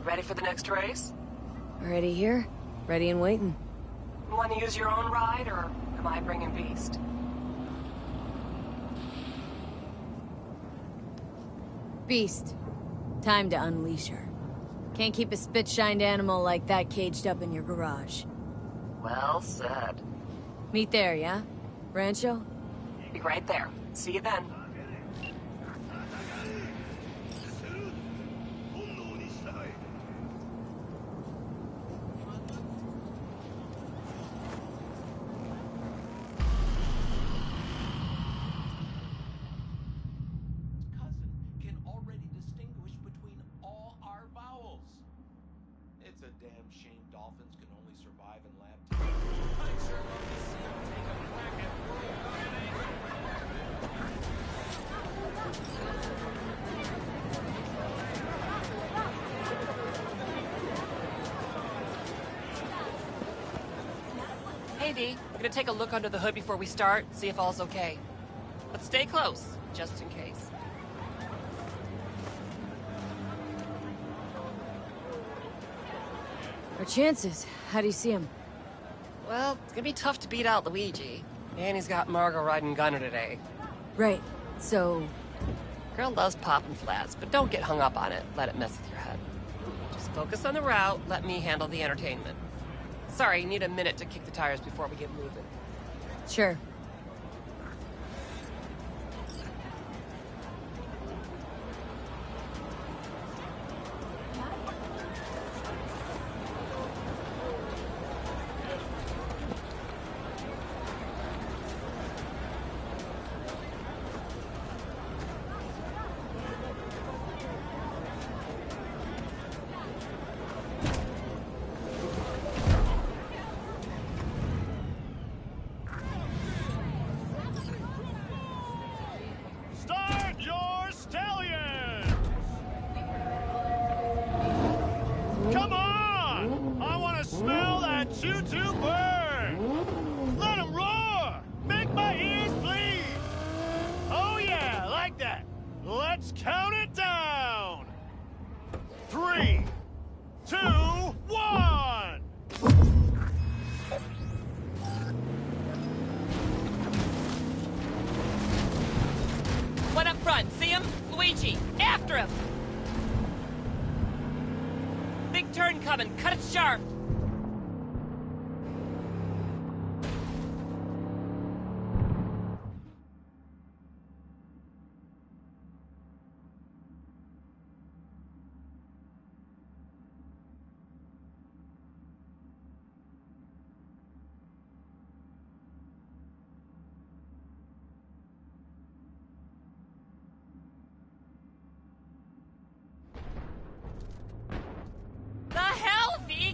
Ready for the next race? Already here, ready and waiting. Want to use your own ride, or am I bringing Beast? Beast. Time to unleash her. Can't keep a spit-shined animal like that caged up in your garage. Well said. Meet there, yeah? Rancho? Be right there. See you then. Hey, V. I'm gonna take a look under the hood before we start, see if all's okay. But stay close, just in case. Our chances. How do you see him? Well, it's gonna be tough to beat out Luigi. And he's got Margo riding Gunner today. Right. So... Girl loves popping flats, but don't get hung up on it. Let it mess with your head. Just focus on the route, let me handle the entertainment. Sorry, you need a minute to kick the tires before we get moving. Sure.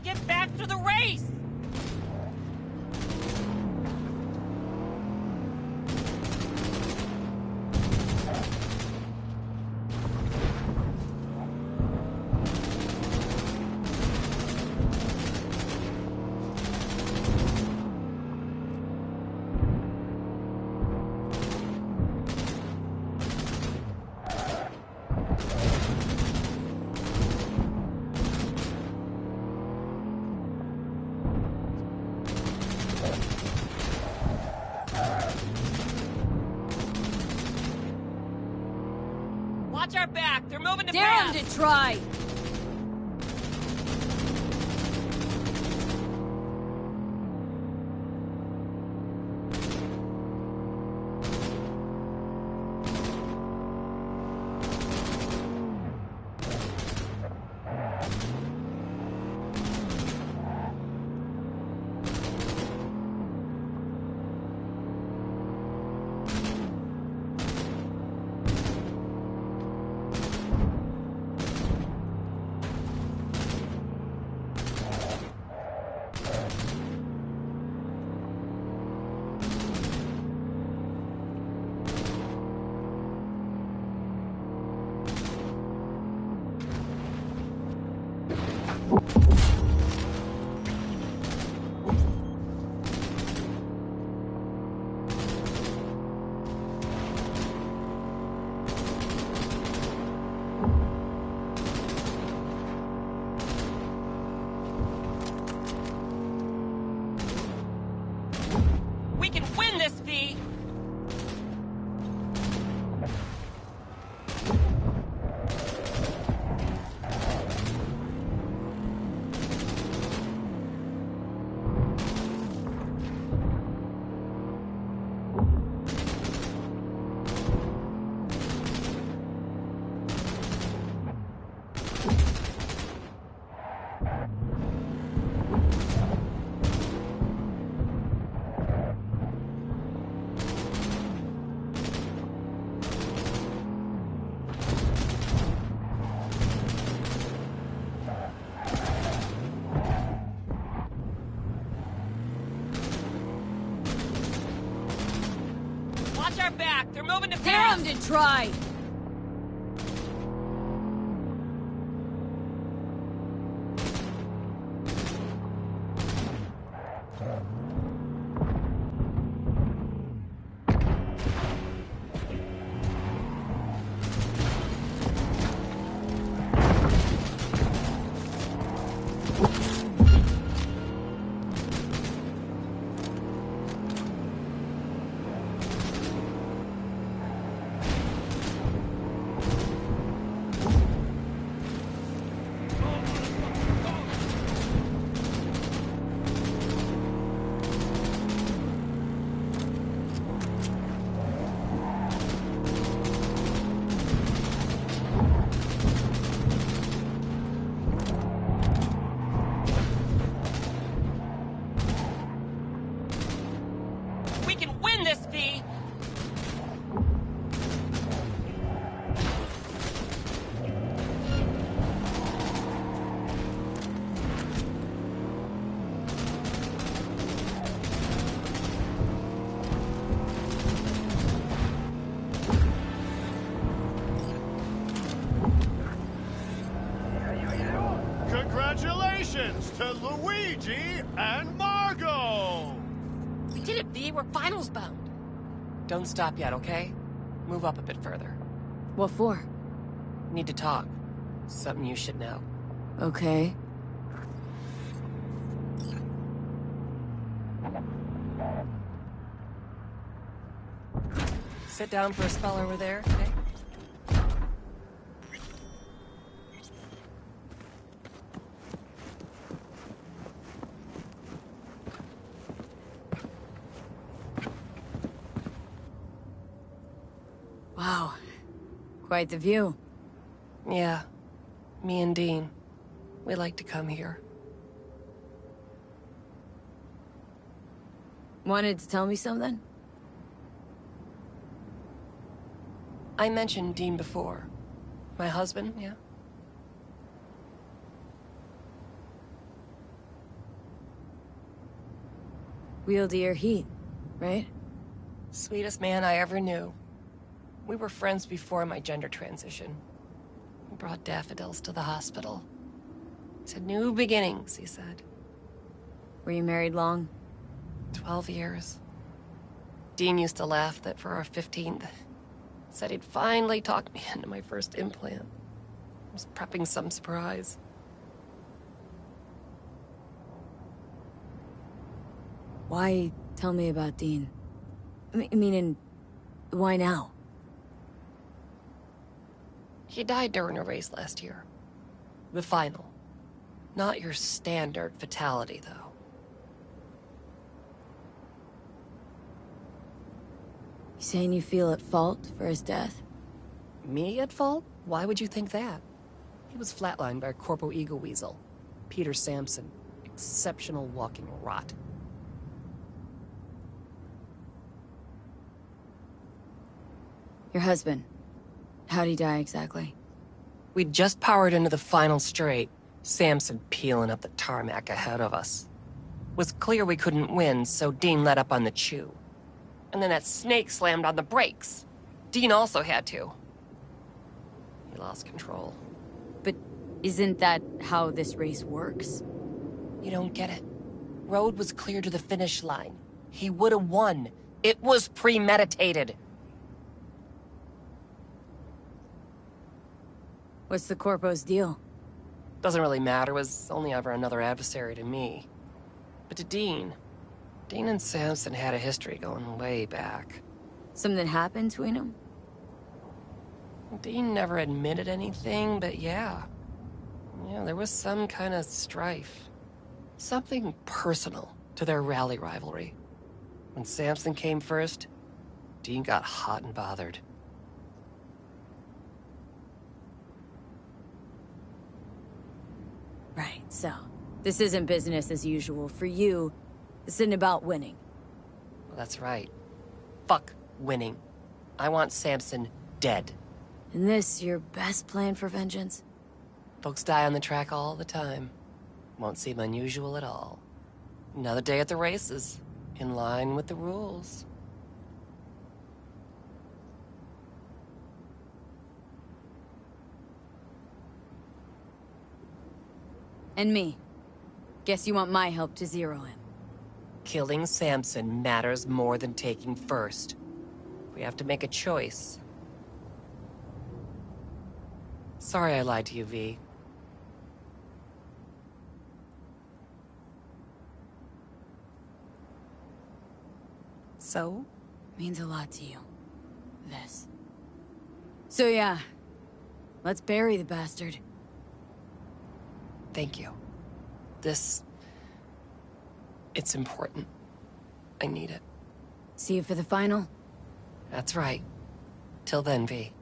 Get back to the race! Watch our back! They're moving to Dare pass! them to try! our back! They're moving to Dare pass! them to try! We can win this, V! Congratulations to Luigi and Margot! We did it, V. We're finals bound. Don't stop yet, okay? Move up a bit further. What for? Need to talk. Something you should know. Okay. Sit down for a spell over there, okay? Wow. Quite the view. Yeah. Me and Dean. We like to come here. Wanted to tell me something? I mentioned Dean before. My husband, yeah? Wheel to your heat, right? Sweetest man I ever knew. We were friends before my gender transition. He brought daffodils to the hospital. To new beginnings, he said. Were you married long? 12 years. Dean used to laugh that for our 15th, said he'd finally talked me into my first implant. I was prepping some surprise. Why tell me about Dean? Meaning, why now? He died during a race last year. The final. Not your standard fatality, though. You saying you feel at fault for his death? Me at fault? Why would you think that? He was flatlined by a corpo ego weasel. Peter Sampson. Exceptional walking rot. Your husband. How'd he die exactly? We'd just powered into the final straight. Sampson peeling up the tarmac ahead of us. Was clear we couldn't win, so Dean let up on the chew. And then that snake slammed on the brakes. Dean also had to. He lost control. But isn't that how this race works? You don't get it. Road was clear to the finish line. He would have won. It was premeditated. What's the Corpo's deal? Doesn't really matter, was only ever another adversary to me. But to Dean and Sampson had a history going way back. Something happened between them? Dean never admitted anything, but yeah. Yeah, there was some kind of strife. Something personal to their rally rivalry. When Sampson came first, Dean got hot and bothered. Right, so this isn't business as usual for you. This isn't about winning. Well, that's right. Fuck winning. I want Sampson dead. And this your best plan for vengeance? Folks die on the track all the time. Won't seem unusual at all. Another day at the races, in line with the rules. And me. Guess you want my help to zero him. Killing Samson matters more than taking first. We have to make a choice. Sorry I lied to you, V. So? Means a lot to you. This. So yeah. Let's bury the bastard. Thank you. It's important. I need it. See you for the final? That's right. Till then, V.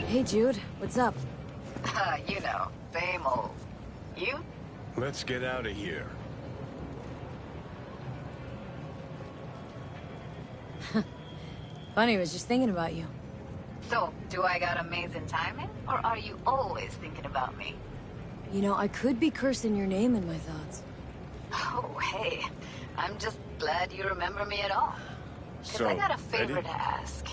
Hey, Jude. What's up? You know, same old. You? Let's get out of here. Funny, I was just thinking about you. So, do I got amazing timing? Or are you always thinking about me? You know, I could be cursing your name in my thoughts. Oh, hey. I'm just glad you remember me at all. Because So, I got a favor ready? to ask.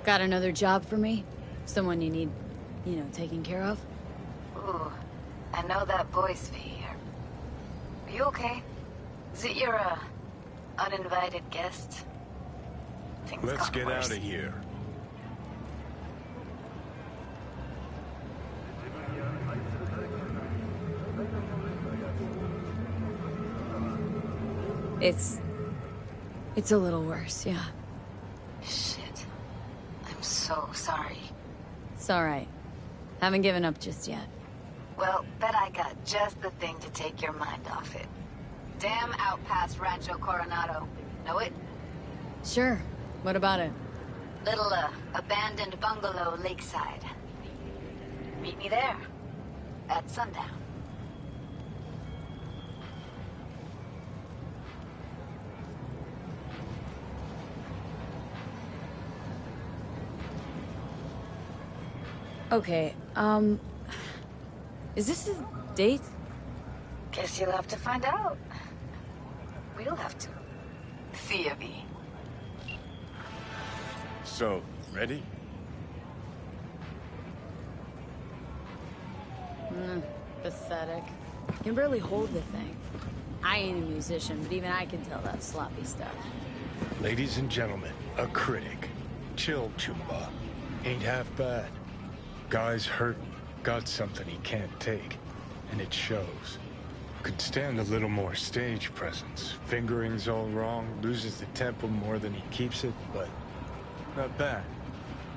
Got another job for me? Someone you need, you know, taken care of? Ooh, I know that voice we hear. Are you okay? Is it your, uninvited guest? Things Let's got get worse. out of here. It's a little worse, yeah. Shit. I'm so sorry. It's alright. Haven't given up just yet. Well, bet I got just the thing to take your mind off it. Damn out past Rancho Coronado. Know it? Sure. What about it? Little, abandoned bungalow lakeside. Meet me there. At sundown. Okay, is this a date? Guess you'll have to find out. We'll have to. See ya, V. So, ready? Pathetic. Can barely hold the thing. I ain't a musician, but even I can tell that's sloppy stuff. Ladies and gentlemen, a critic. Chill, Chumba. Ain't half bad. Guy's hurt, got something he can't take, and it shows. Could stand a little more stage presence. Fingering's all wrong, loses the tempo more than he keeps it, but not bad.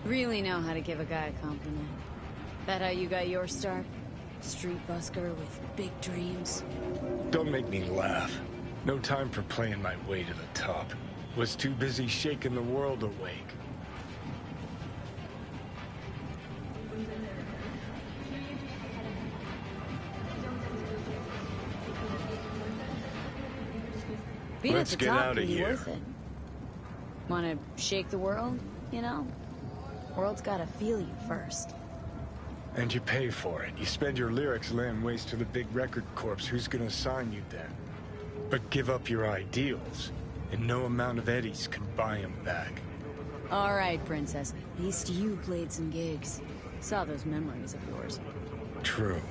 Really know how to give a guy a compliment. That how you got your start? Street busker with big dreams? Don't make me laugh. No time for playing my way to the top. Was too busy shaking the world awake. Being Let's at the get top outta can be here. worth it. Wanna shake the world, you know? World's gotta feel you first. And you pay for it. You spend your lyrics laying waste to the big record corps. Who's gonna sign you then? But give up your ideals, and no amount of eddies can buy them back. Alright, princess. At least you played some gigs. Saw those memories of yours. True.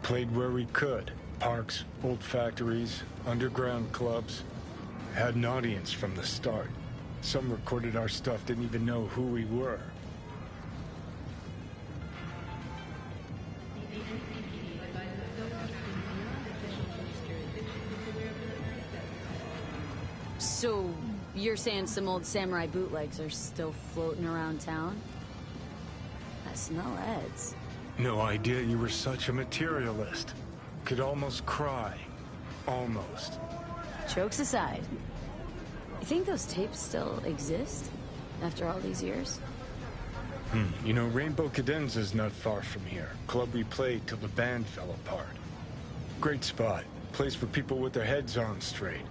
Played where we could. Parks, old factories, underground clubs. Had an audience from the start. Some recorded our stuff, didn't even know who we were. So, you're saying some old samurai bootlegs are still floating around town? I smell Eds. No idea you were such a materialist. Could almost cry. Almost. Jokes aside, you think those tapes still exist? After all these years? You know, Rainbow Cadenza's not far from here. Club we played till the band fell apart. Great spot. Place for people with their heads on straight.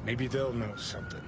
Maybe they'll know something.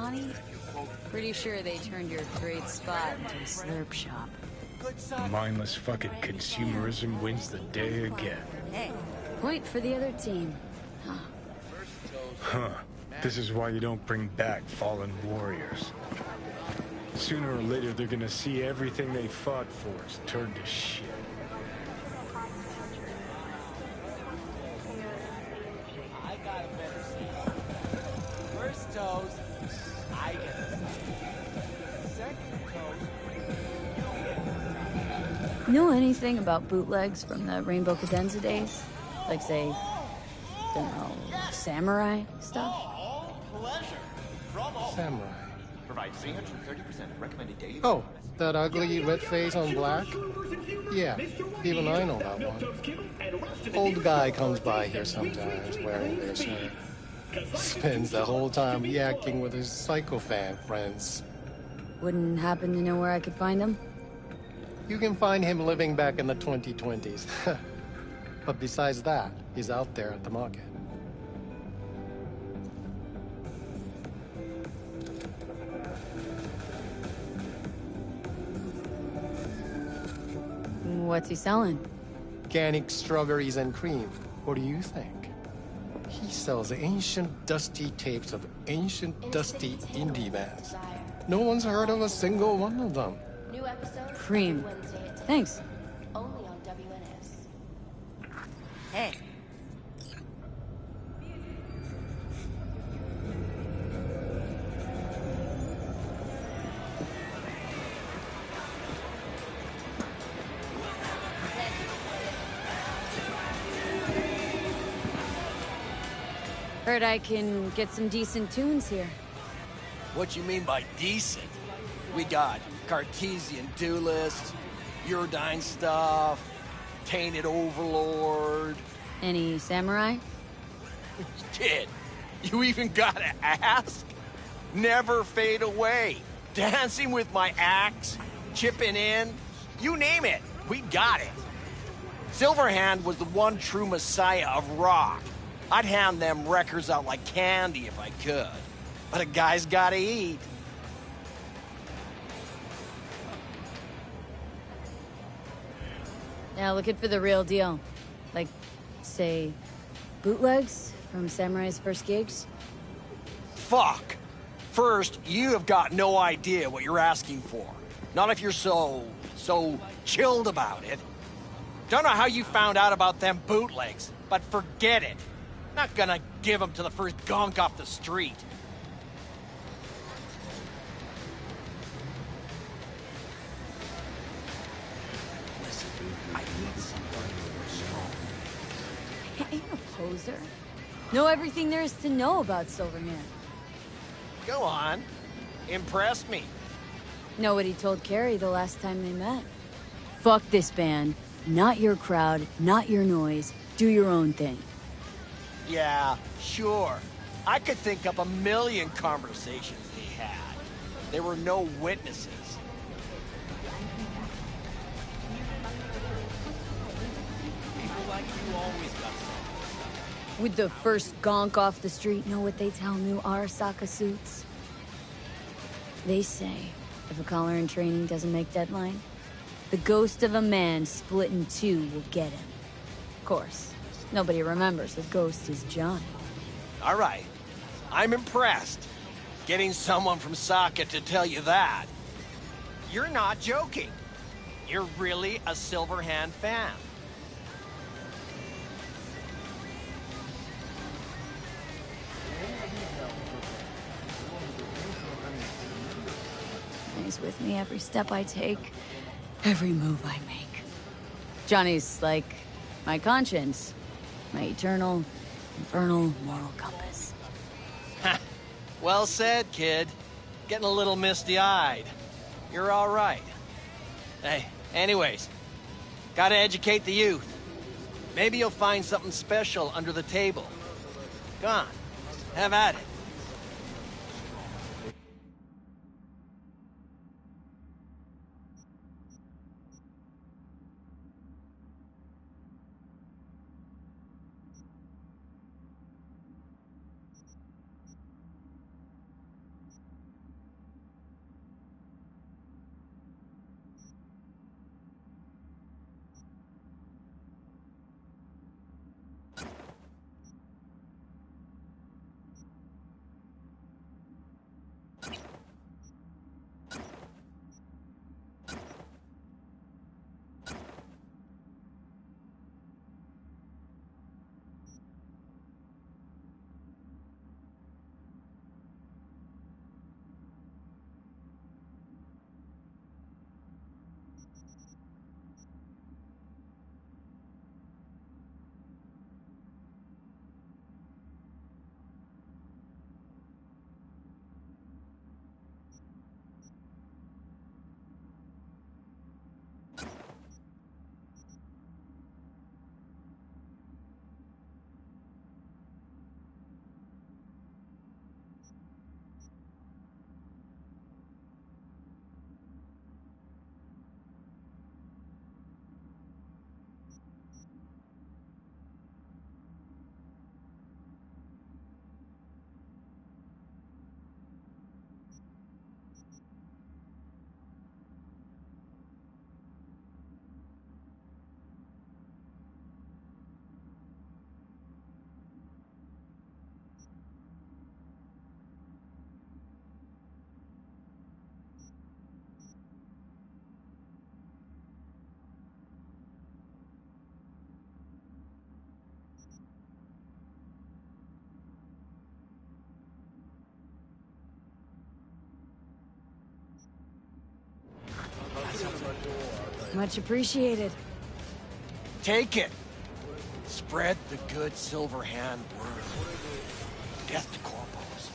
Johnny? Pretty sure they turned your great spot into a slurp shop. Mindless fucking consumerism wins the day again. Hey, point for the other team. Huh. This is why you don't bring back fallen warriors. Sooner or later, they're gonna see everything they fought for is turned to shit. I got a better seat. First toast, I get a seat. Second toast, you get. Know anything about bootlegs from the Rainbow Cadenza days? Like, say, don't know, samurai stuff? Samurai. Provide 330% recommended daily. Oh, that ugly red face on black? Yeah, even I know that one. Old guy comes by here sometimes wearing their shirt. Spends the whole time yakking with his psychofan friends. Wouldn't happen to know where I could find them? You can find him living back in the 2020s. But besides that, he's out there at the market. What's he selling? Organic strawberries and cream. What do you think? He sells ancient dusty tapes of ancient dusty indie bands. No one's heard of a single one of them. New episode Cream. Wednesday at 10. Thanks. Only on WNS. Hey. Heard I can get some decent tunes here. What you mean by decent? We got Cartesian Duelist, Uridine stuff, Tainted Overlord. Any samurai? Kid, you even gotta ask? Never fade away. Dancing with my axe, chipping in, you name it, we got it. Silverhand was the one true messiah of rock. I'd hand them records out like candy if I could. But a guy's gotta eat. Now looking for the real deal. Like, say, bootlegs from Samurai's first gigs? Fuck. First, you have got no idea what you're asking for. Not if you're so chilled about it. Don't know how you found out about them bootlegs, but forget it. Not gonna give them to the first gonk off the street. Listen, I need someone strong. I ain't a poser. Know everything there is to know about Silverhand. Go on. Impress me. Know what he told Carrie the last time they met. Fuck this band. Not your crowd, not your noise. Do your own thing. Yeah, sure. I could think up a million conversations they had. There were no witnesses. People like you always got something. With the first gonk off the street, know what they tell new Arasaka suits? They say, if a collar in training doesn't make deadline, the ghost of a man split in two will get him. Of course, nobody remembers the ghost is Johnny. All right. I'm impressed. Getting someone from Saka to tell you that. You're not joking. You're really a Silverhand fan. He's with me every step I take, every move I make. Johnny's like my conscience, my eternal, infernal moral compass. Well said, kid. Getting a little misty-eyed. You're all right. Hey, anyways, gotta educate the youth. Maybe you'll find something special under the table. Go on, have at it. Much appreciated. Take it. Spread the good Silver Hand word. Death to corpos.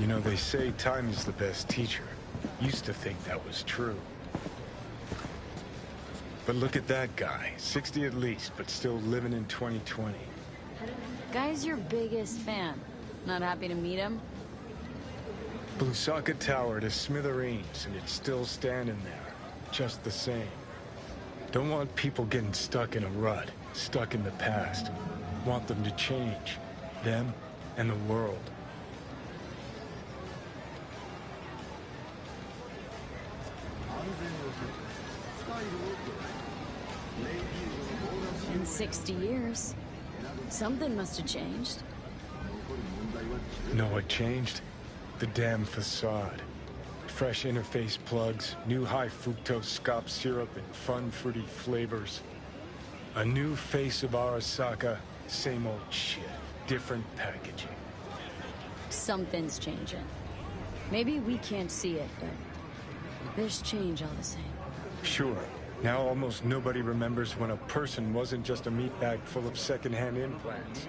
You know, they say time is the best teacher. Used to think that was true. But look at that guy. 60 at least, but still living in 2020. Guy's your biggest fan. Not happy to meet him? Blusaka Tower to smithereens, and it's still standing there. Just the same. Don't want people getting stuck in a rut, stuck in the past. Want them to change. Them and the world. In 60 years. Something must have changed. Know what changed? The damn facade. Fresh interface plugs, new high fructose scop syrup, and fun fruity flavors. A new face of Arasaka, same old shit. Different packaging. Something's changing. Maybe we can't see it, but there's change all the same. Sure. Now almost nobody remembers when a person wasn't just a meat bag full of secondhand implants.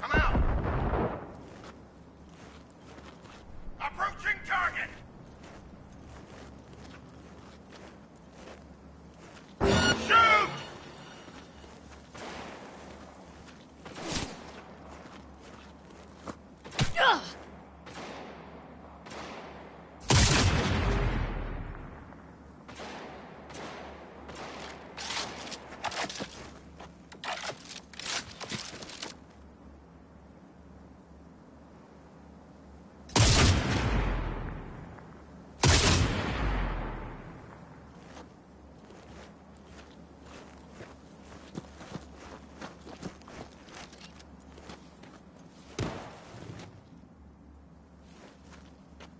Come out! Approaching target! Shoot!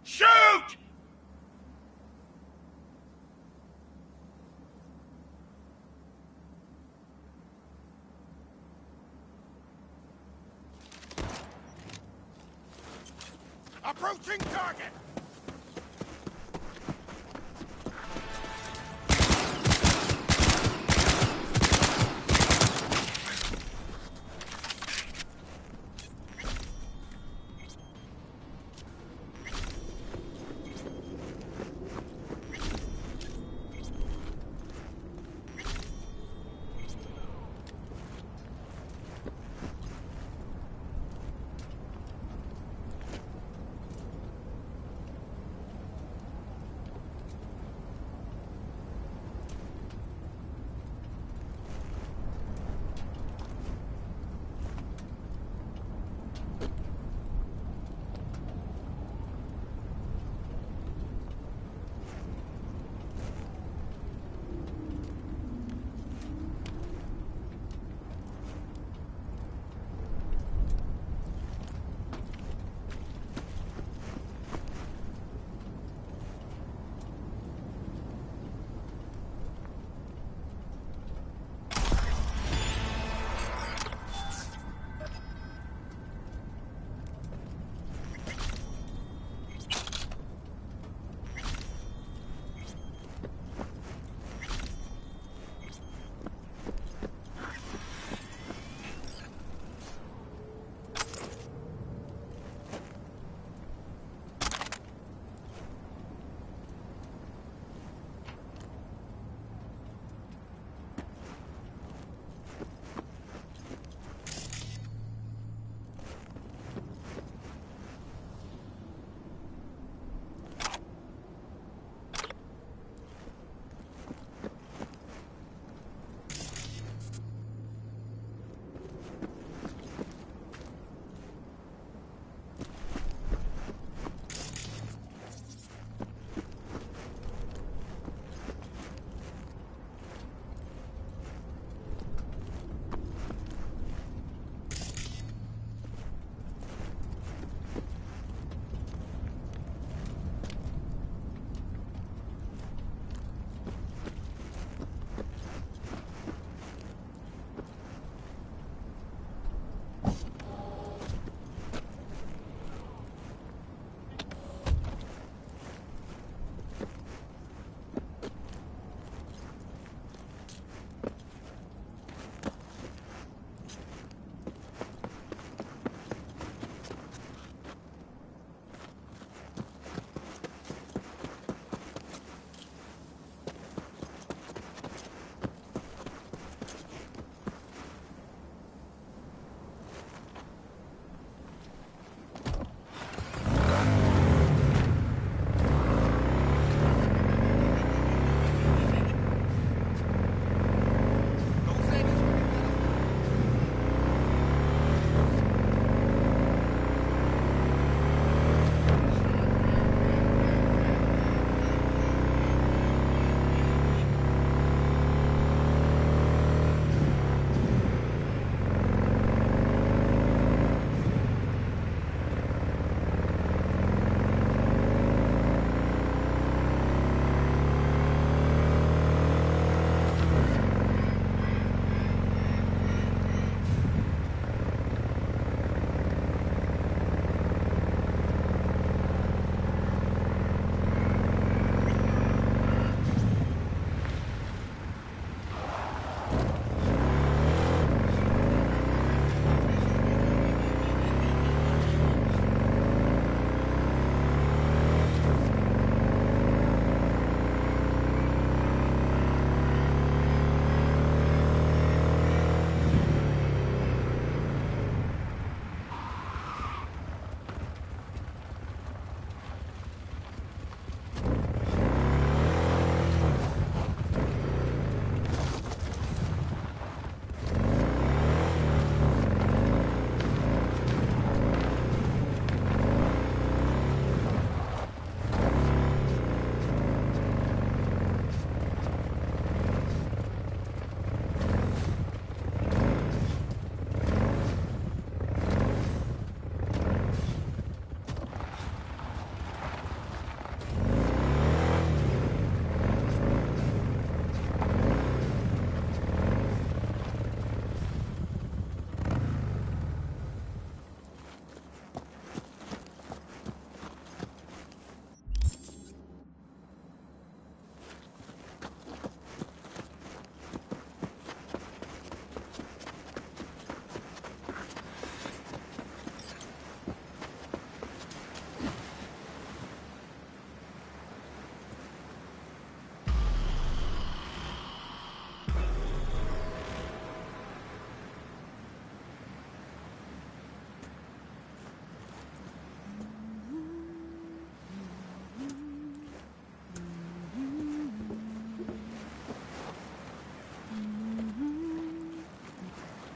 Shoot! Approaching target!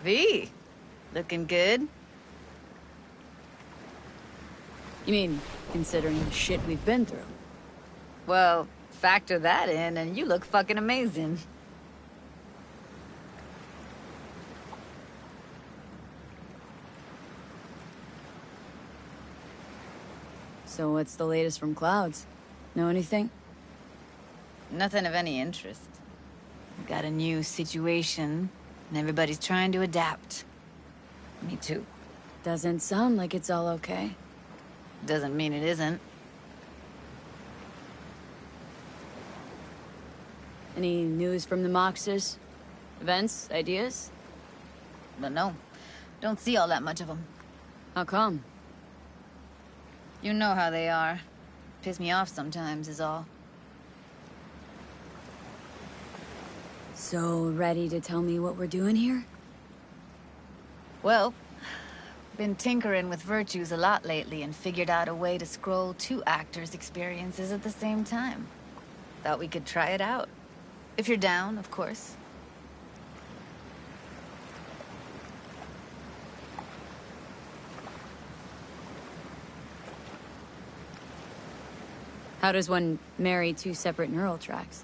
V, looking good. You mean, considering the shit we've been through? Well, factor that in and you look fucking amazing. So what's the latest from Clouds? Know anything? Nothing of any interest. We got a new situation, and everybody's trying to adapt. Me too. Doesn't sound like it's all okay. Doesn't mean it isn't. Any news from the Moxes? Events? Ideas? But no, don't see all that much of them. How come? You know how they are. Piss me off sometimes is all. So, ready to tell me what we're doing here? Well, been tinkering with virtues a lot lately and figured out a way to scroll 2 actors' experiences at the same time. Thought we could try it out. If you're down, of course. How does one marry 2 separate neural tracks?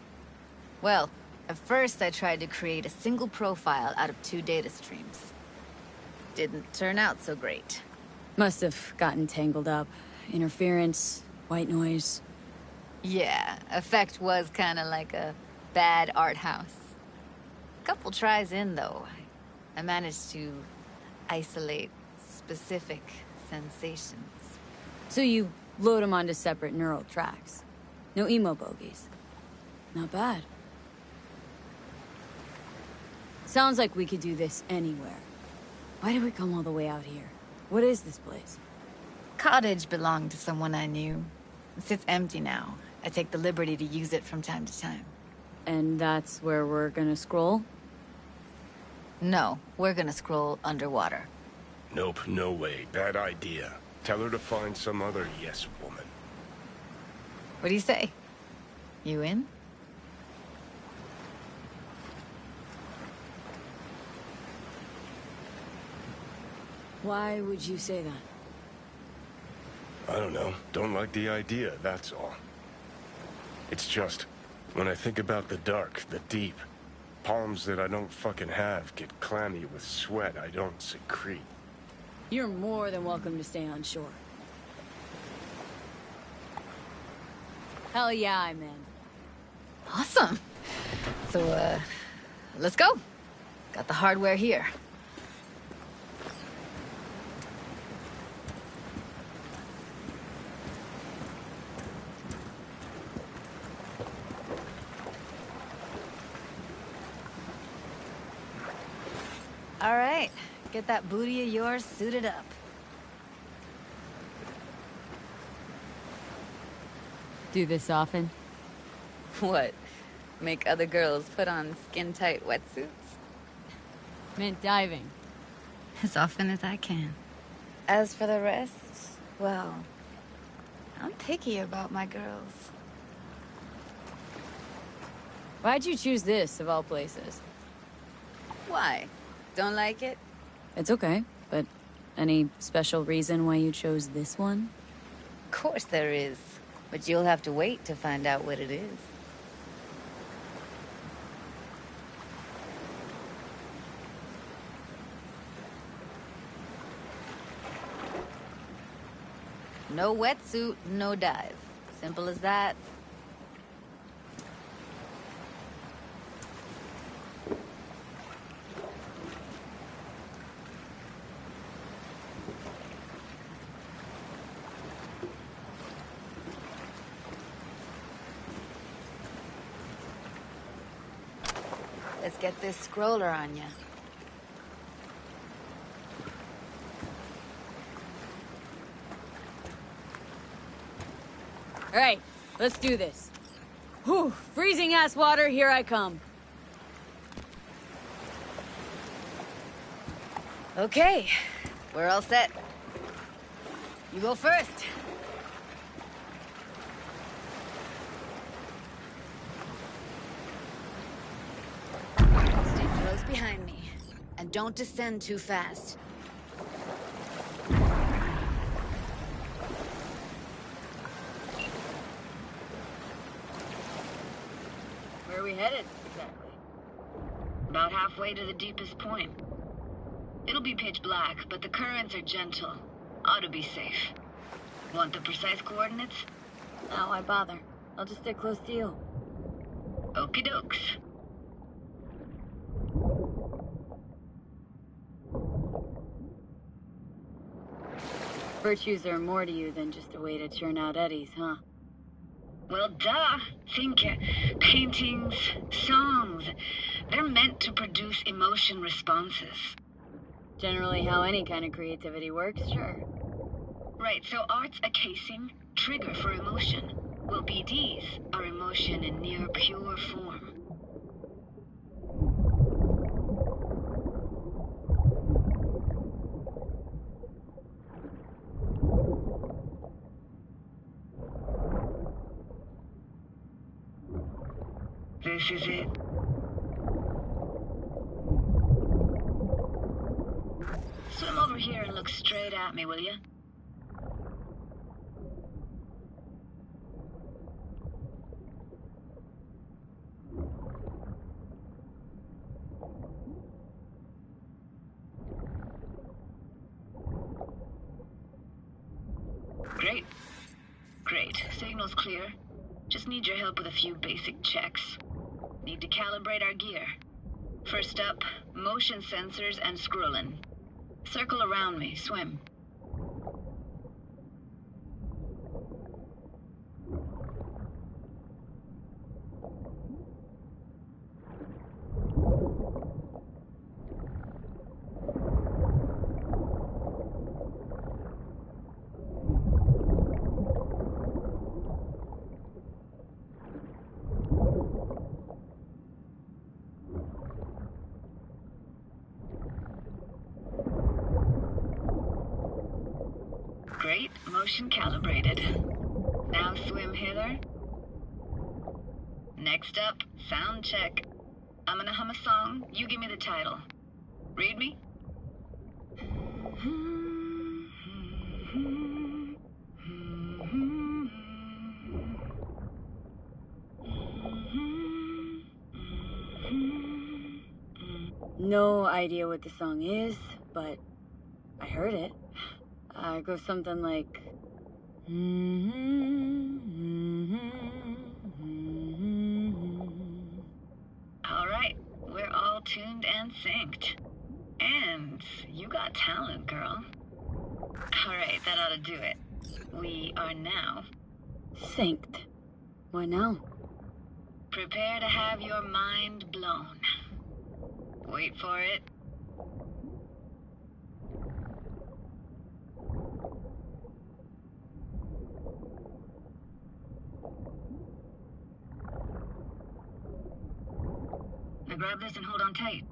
Well, at first I tried to create a single profile out of 2 data streams. Didn't turn out so great. Must have gotten tangled up. Interference, white noise. Yeah, effect was kinda like a bad art house. Couple tries in, though, I managed to isolate specific sensations. So you load them onto separate neural tracks. No emo bogies. Not bad. Sounds like we could do this anywhere. Why did we come all the way out here? What is this place? Cottage belonged to someone I knew. It sits empty now. I take the liberty to use it from time to time. And that's where we're gonna scroll? No, we're gonna scroll underwater. Nope, no way. Bad idea. Tell her to find some other yes woman. What do you say? You in? Why would you say that? I don't know. Don't like the idea, that's all. It's just, when I think about the dark, the deep, palms that I don't fucking have get clammy with sweat I don't secrete. You're more than welcome to stay on shore. Hell yeah, I'm in. Awesome. So, let's go. Got the hardware here. All right, get that booty of yours suited up. Do this often? What? Make other girls put on skin-tight wetsuits? Meant diving. As often as I can. As for the rest, well, I'm picky about my girls. Why'd you choose this, of all places? Why? Don't like it? It's okay, but any special reason why you chose this one? Of course there is, but you'll have to wait to find out what it is. No wetsuit, no dive. Simple as that. Let's get this scroller on ya. All right, let's do this. Whew, freezing ass water, here I come. Okay, we're all set. You go first. Stay close behind me. And don't descend too fast. Where are we headed, exactly? About halfway to the deepest point. It'll be pitch black, but the currents are gentle. Ought to be safe. Want the precise coordinates? Oh, why bother? I'll just stay close to you. Okie dokes. Virtues are more to you than just a way to churn out eddies, huh? Well, duh. Think paintings, songs. They're meant to produce emotion responses. Generally how any kind of creativity works, sure. Right, so art's a casing, trigger for emotion. Well, BDs are emotion in near pure form. This is it. Swim over here and look straight at me, will you? Great. Great. Signal's clear. Just need your help with a few basic checks. Need to calibrate our gear. First up, motion sensors and scrolling. Circle around me, swim. Great, motion calibrated. Now swim hither. Next up, sound check. I'm gonna hum a song, you give me the title. Read me? No idea what the song is, but I heard it. It goes something like... All right, we're all tuned and synced. And you got talent, girl. All right, that ought to do it. We are now Synced. What now? prepare to have your mind blown. Wait for it. Now grab this and hold on tight.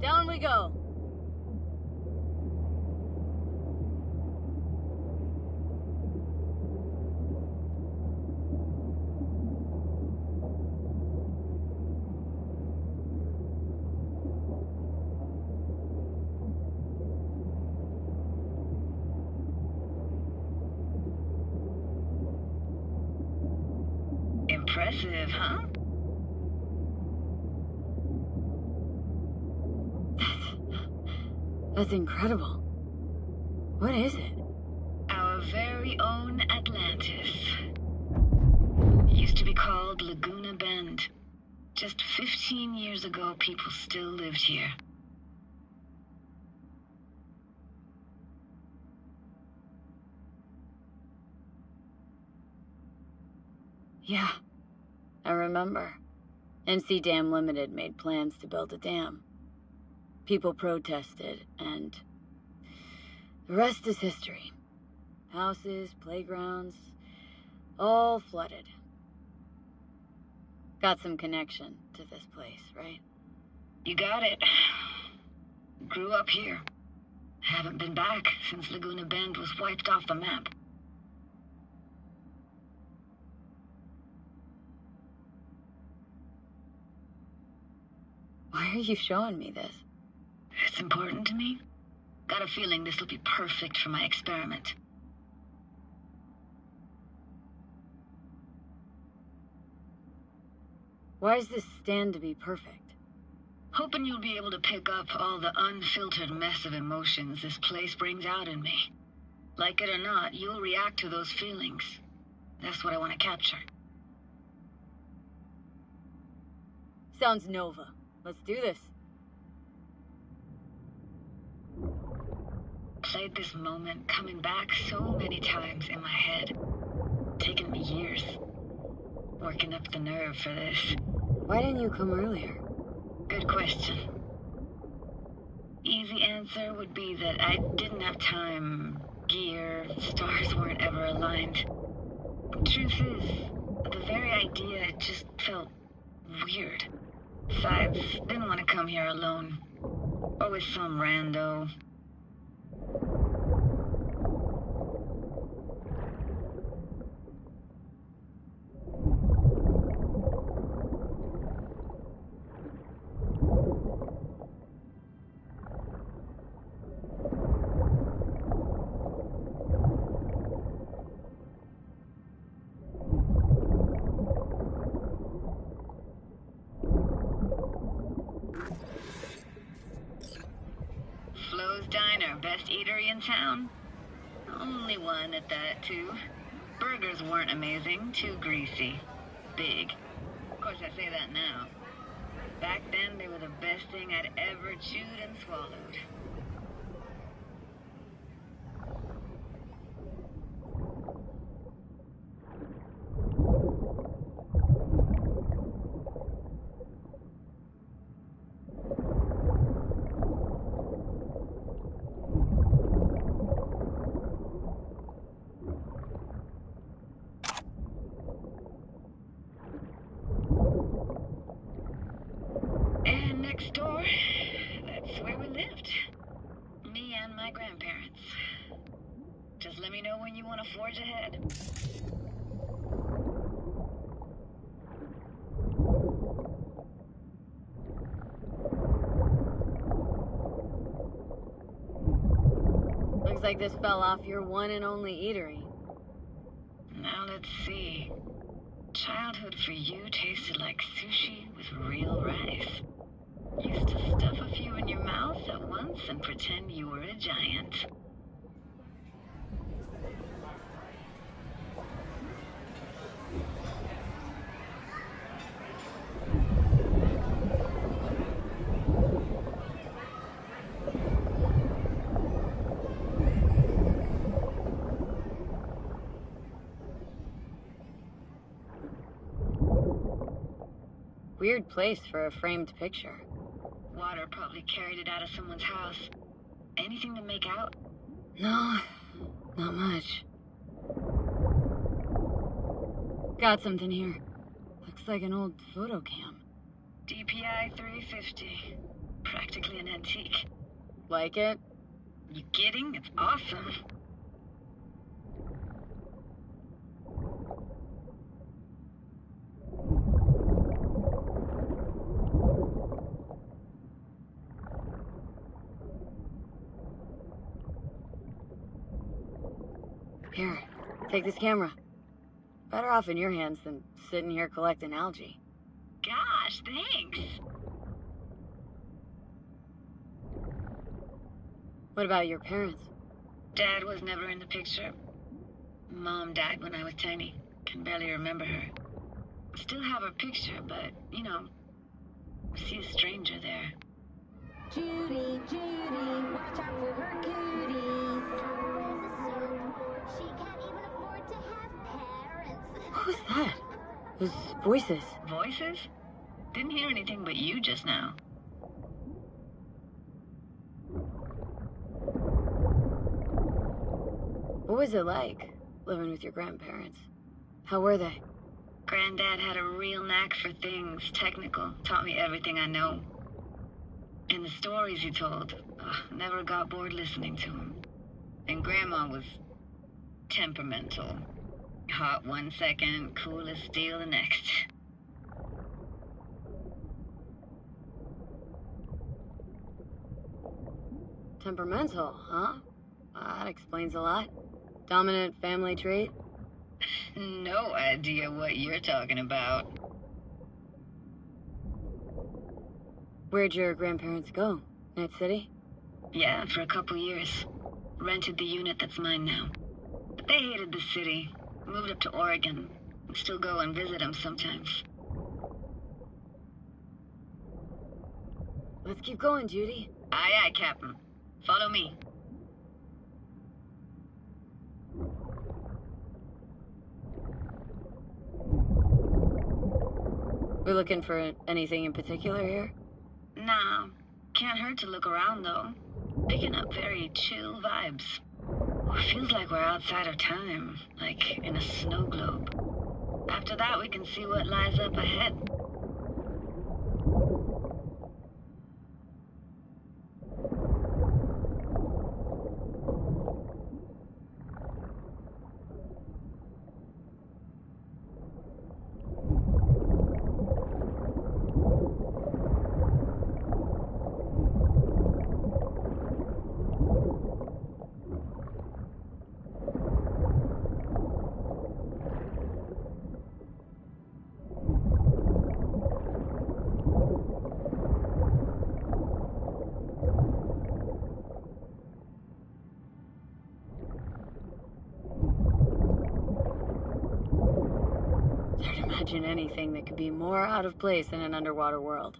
Down we go. Impressive, huh? That's incredible. What is it? Our very own Atlantis. Used to be called Laguna Bend. Just 15 years ago, people still lived here. Yeah, I remember. NC Dam Limited made plans to build a dam. People protested, and the rest is history. Houses, playgrounds, all flooded. Got some connection to this place, right? You got it. Grew up here. Haven't been back since Laguna Bend was wiped off the map. Why are you showing me this? It's important to me. Got a feeling this will be perfect for my experiment. Why does this stand to be perfect? Hoping you'll be able to pick up all the unfiltered mess of emotions this place brings out in me. Like it or not, you'll react to those feelings. That's what I want to capture. Sounds Nova. Let's do this. Played this moment coming back so many times in my head. Taken me years. Working up the nerve for this. Why didn't you come earlier? Good question. Easy answer would be that I didn't have time, gear, stars weren't ever aligned. Truth is, the very idea just felt weird. Besides, didn't want to come here alone. Or with some rando. Flo's Diner, best eatery in town? Only one at that, too. Burgers weren't amazing, too greasy. Big. Of course, I say that now. Back then, they were the best thing I'd ever chewed and swallowed. And next door, that's where we lived. Me and my grandparents. Just let me know when you want to forge ahead. Looks like this fell off your one and only eatery. Now let's see. Childhood for you tasted like sushi with real rice. Used to stuff a few in your mouth at once and pretend you were a giant. Weird place for a framed picture. Water probably carried it out of someone's house. Anything to make out? No, not much. Got something here. Looks like an old photo cam. DPI 350. Practically an antique. Like it? You kidding? It's awesome. Here, take this camera. Better off in your hands than sitting here collecting algae. Gosh, thanks. What about your parents? Dad was never in the picture. Mom died when I was tiny. Can barely remember her. Still have her picture, but, you know, see a stranger there. Judy, Judy, watch out for her cuties. She can't even afford to have parents. What was that? Those voices. Voices? Didn't hear anything but you just now. What was it like, living with your grandparents? How were they? Granddad had a real knack for things technical. Taught me everything I know. And the stories he told, never got bored listening to him. And Grandma was temperamental. Hot one second, cool as steel the next. Temperamental, huh? That explains a lot. Dominant family trait? No idea what you're talking about. Where'd your grandparents go? Night City? Yeah, for a couple years. Rented the unit that's mine now. But they hated the city. Moved up to Oregon. Still go and visit them sometimes. Let's keep going, Judy. Aye, aye, Captain. Follow me. We're looking for anything in particular here? Nah, can't hurt to look around though. Picking up very chill vibes. Feels like we're outside of time, like in a snow globe. After that, we can see what lies up ahead. Imagine anything that could be more out of place in an underwater world.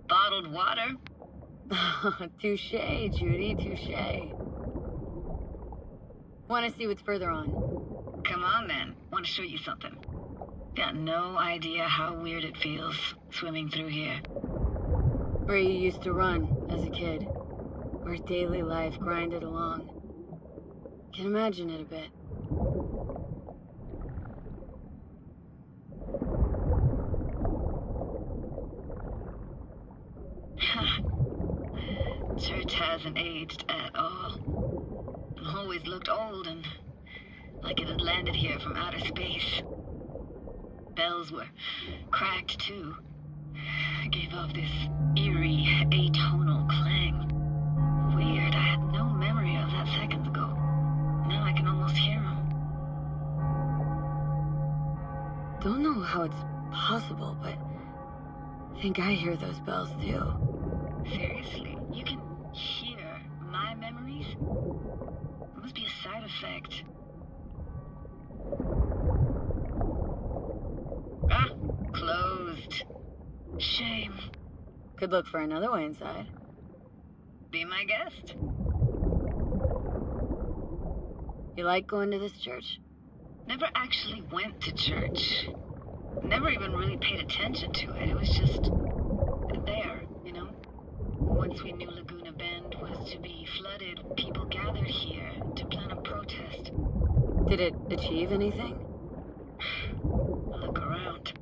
Bottled water? Touche, Judy, touche. Want to see what's further on? Come on then, want to show you something. Got no idea how weird it feels, swimming through here. Where you used to run as a kid. Where daily life grinded along. Can imagine it a bit. Church hasn't aged at all. Always looked old and like it had landed here from outer space. Bells were cracked too. Gave off this eerie, atonal clang. Weird, I had no memory of that seconds ago. Now I can almost hear them. Don't know how it's possible, but I think I hear those bells too. Seriously, you can hear my memories? It must be a side effect. Ah, closed. Shame. Could look for another way inside. Be my guest. You like going to this church? Never actually went to church. Never even really paid attention to it. It was just there, you know? Once we knew Laguna Bend was to be flooded, people gathered here to plan a protest. Did it achieve anything? Look around.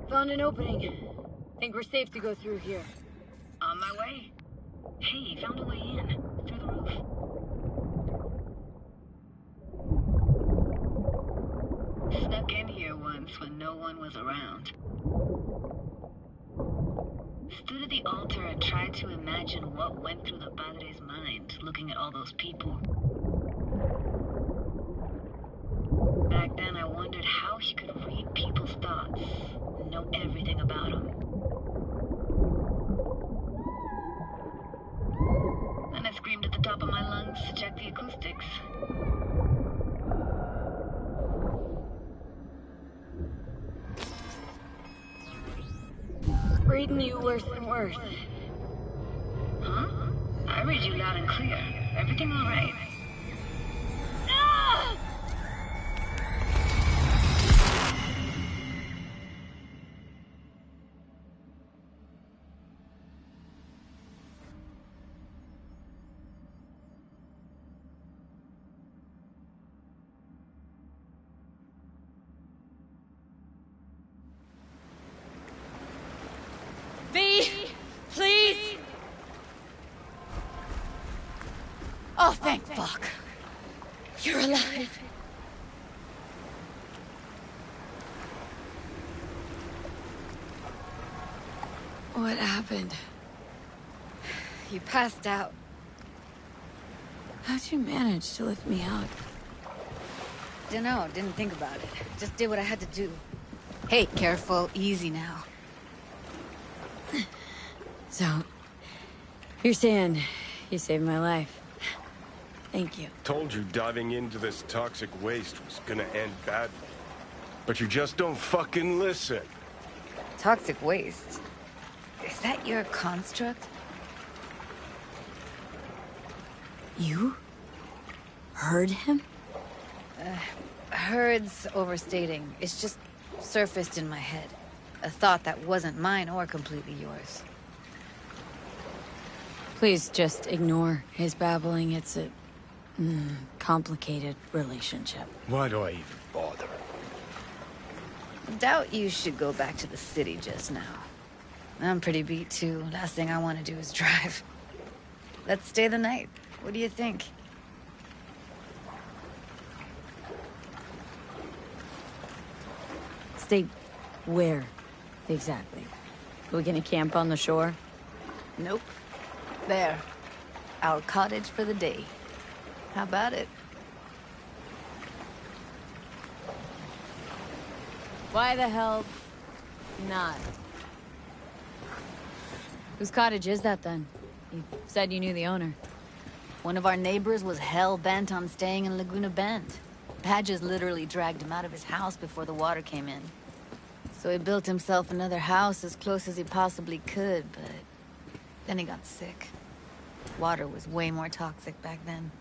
Found an opening. Think we're safe to go through here. On my way. Hey, found a way in. Through the roof. Snuck in here once when no one was around. Stood at the altar and tried to imagine what went through the padre's mind, looking at all those people. Back then I wondered how he could read people's thoughts. Know everything about him. Then I screamed at the top of my lungs to check the acoustics. Reading you worse than worse. Huh? I read you loud and clear. Everything all right? Ah! What happened? You passed out. How'd you manage to lift me up? Dunno, didn't think about it. Just did what I had to do. Hey, careful, easy now. So, you're saying you saved my life. Thank you. Told you diving into this toxic waste was gonna end badly. But you just don't fucking listen. Toxic waste? Is that your construct? You? Heard him? Heard's overstating. It's just surfaced in my head. A thought that wasn't mine or completely yours. Please just ignore his babbling. It's a complicated relationship. Why do I even bother? Doubt you should go back to the city just now. I'm pretty beat too. Last thing I want to do is drive. Let's stay the night. What do you think? Stay where, exactly? Are we gonna camp on the shore? Nope. There. Our cottage for the day. How about it? Why the hell not? Whose cottage is that then? You said you knew the owner. One of our neighbors was hell-bent on staying in Laguna Bend. Badges literally dragged him out of his house before the water came in. So he built himself another house as close as he possibly could, but then he got sick. Water was way more toxic back then.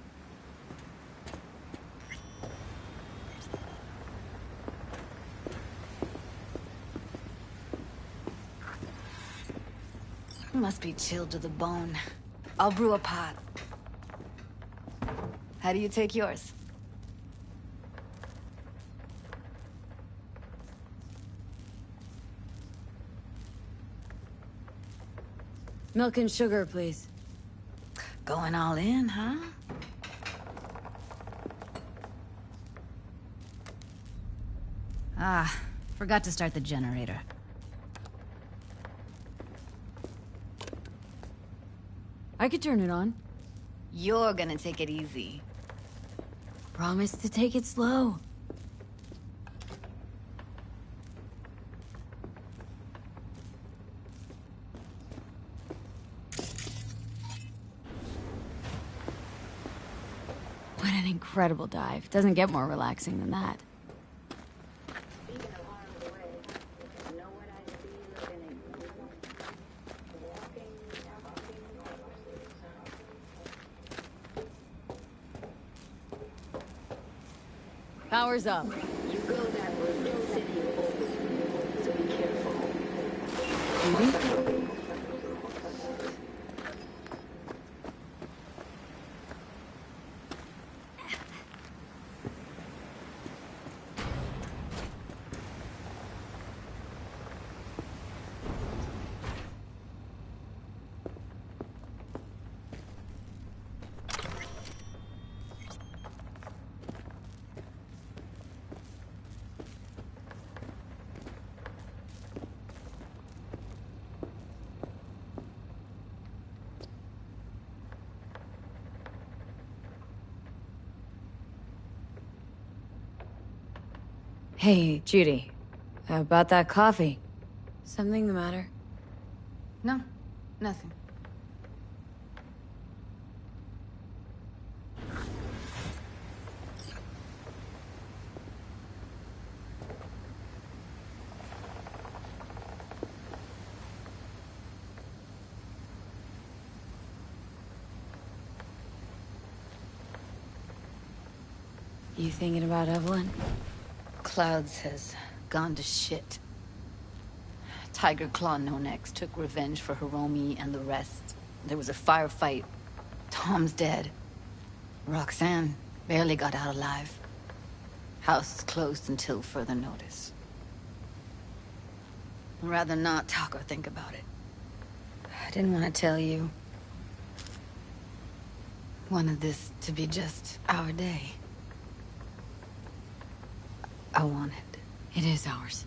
Must be chilled to the bone. I'll brew a pot. How do you take yours? Milk and sugar, please. Going all in, huh? Ah, forgot to start the generator. I could turn it on. You're gonna take it easy. Promise to take it slow. What an incredible dive. Doesn't get more relaxing than that. Power's up. You go that road to the city of Oakland, so be careful. Judy? Hey, Judy. About that coffee. Something the matter? No, nothing. You thinking about Evelyn? Clouds has gone to shit. Tiger Claw No Next took revenge for Hiromi and the rest. There was a firefight. Tom's dead. Roxanne barely got out alive. House is closed until further notice. I'd rather not talk or think about it. I didn't want to tell you. Wanted this to be just our day. I wanted. It is ours.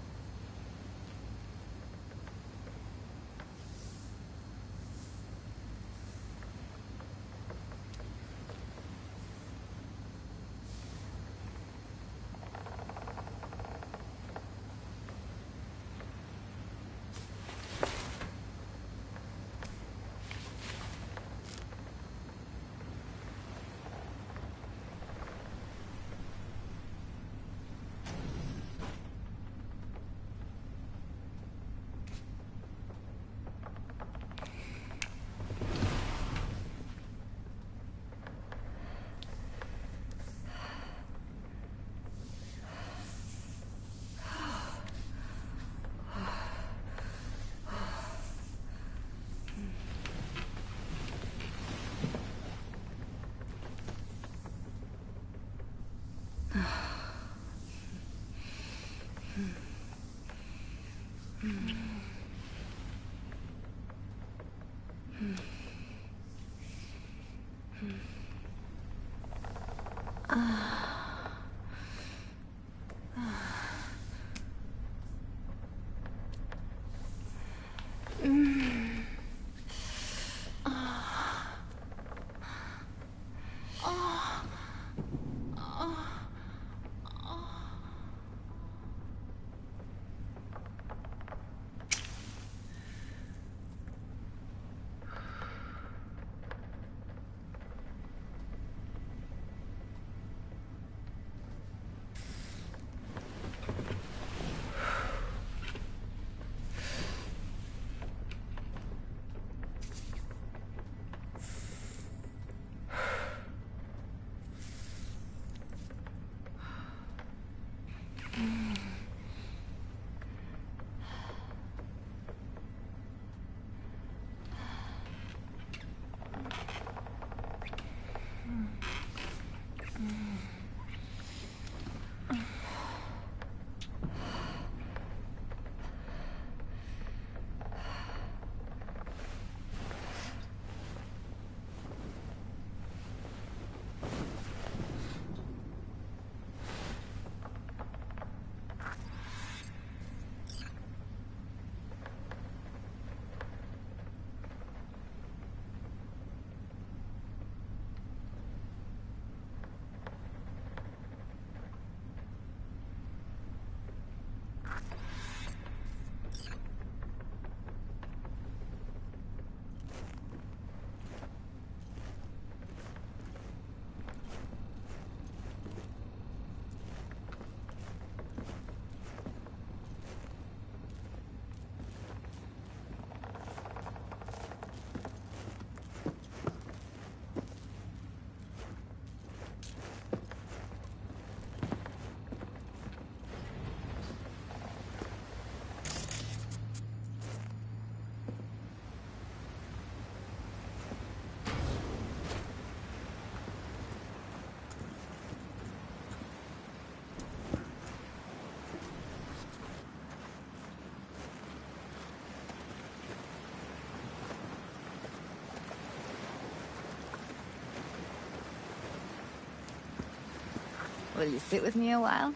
Will you sit with me a while?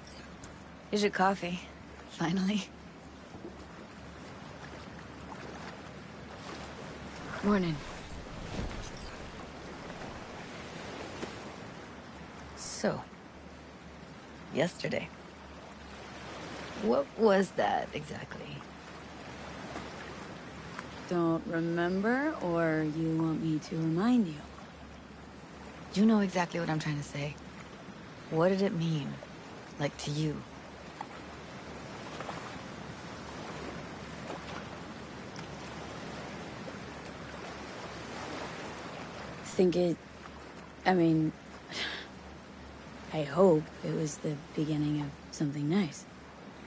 Here's your coffee. Finally. Morning. So, yesterday. What was that exactly? Don't remember, or you want me to remind you? You know exactly what I'm trying to say. What did it mean? Like, to you? I mean, I hope it was the beginning of something nice.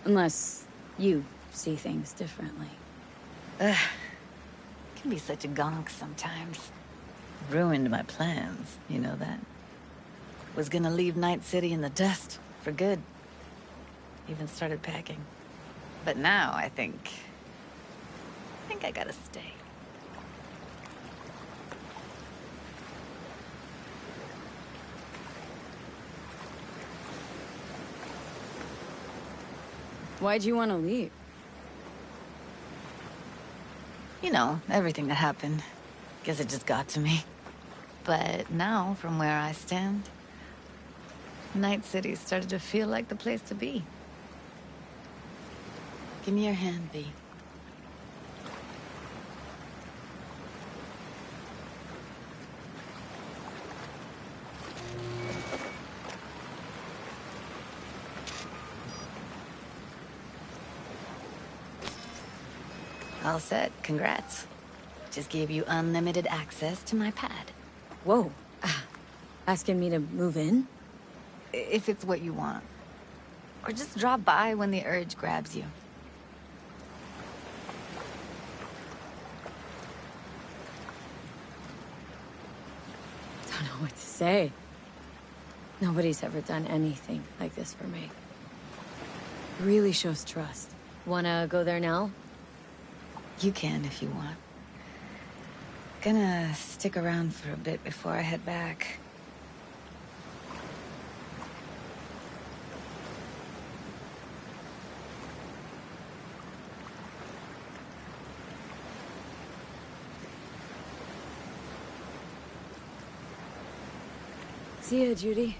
Unless you see things differently. Ugh. Can be such a gonk sometimes. Ruined my plans, you know that? Was gonna leave Night City in the dust, for good. Even started packing. But now, I think I gotta stay. Why'd you want to leave? You know, everything that happened. Guess it just got to me. But now, from where I stand, Night City started to feel like the place to be. Give me your hand, V. All set. Congrats. Just gave you unlimited access to my pad. Whoa. Asking me to move in? If it's what you want. Or just drop by when the urge grabs you. Don't know what to say. Nobody's ever done anything like this for me. Really shows trust. Wanna go there now? You can if you want. Gonna stick around for a bit before I head back. See ya, Judy.